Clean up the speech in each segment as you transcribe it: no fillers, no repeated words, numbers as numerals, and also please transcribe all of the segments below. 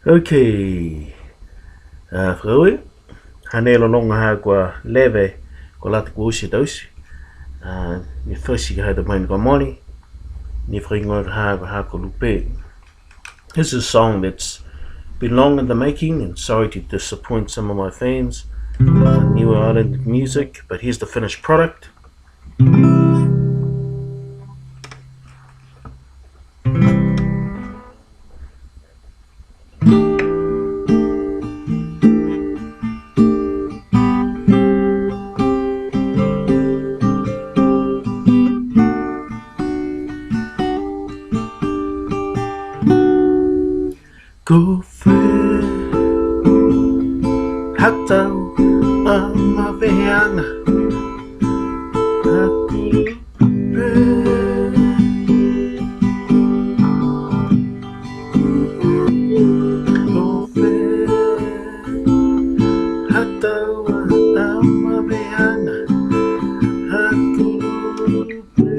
Okay, Frauwe, hanelo longa ha kwa leve ko lata ko usi dausi. Ni fasi ha the main moni. Ni fringo ha Haaku Lupe. This is a song that's been long in the making, and sorry to disappoint some of my fans. New Island music, but here's the finished product. Go fair, hata amaveana, Haaku Lupe. Go fair, hata amaveana, Haaku Lupe.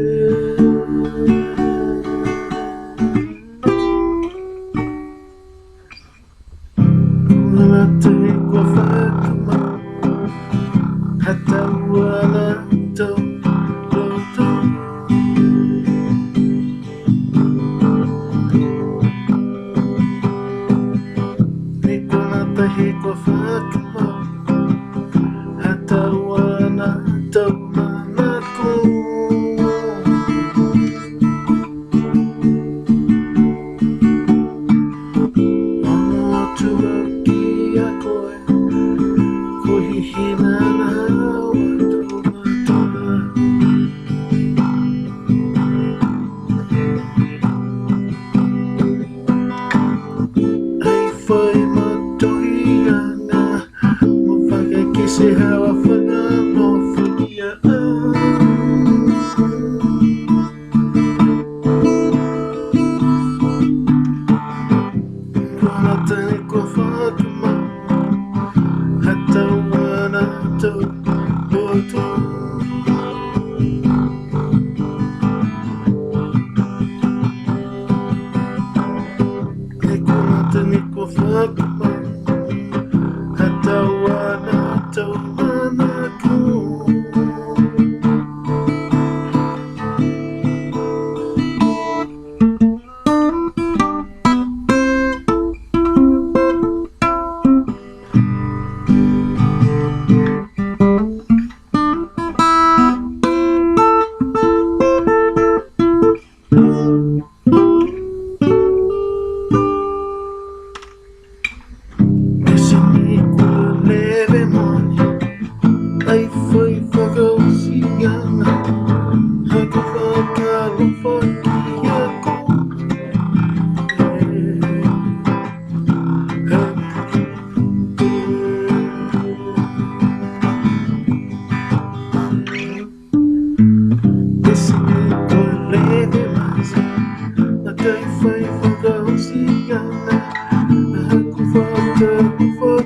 Hata wala to Nikola tahi kwa Fatima hata wana to manako Watu wakia koe kuhihina na foi matohiana mufaka kisi hawa fana mofudia Kola tani kwa Fatima hata wana to boto Kola tani kwa Fatima hata wana to manako Ai foi Fakaotiaga, Haaku Fakaotiaga. Esse foi leve mais, até foi Fakaotiaga, Haaku Fakaotiaga.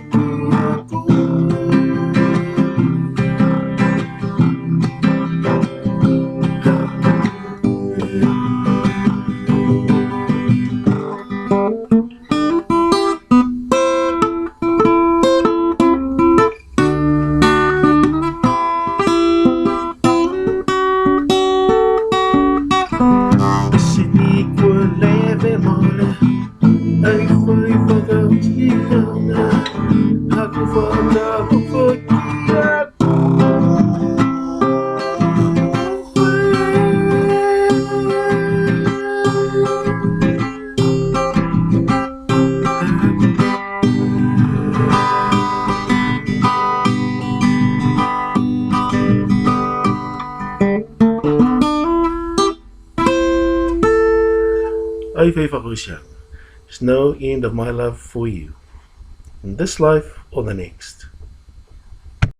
Ai foi Fakaotiaga, Haaku Fakaotiaga. Ai foi Fakaotiaga. There's no end of my love for you, in this life or the next.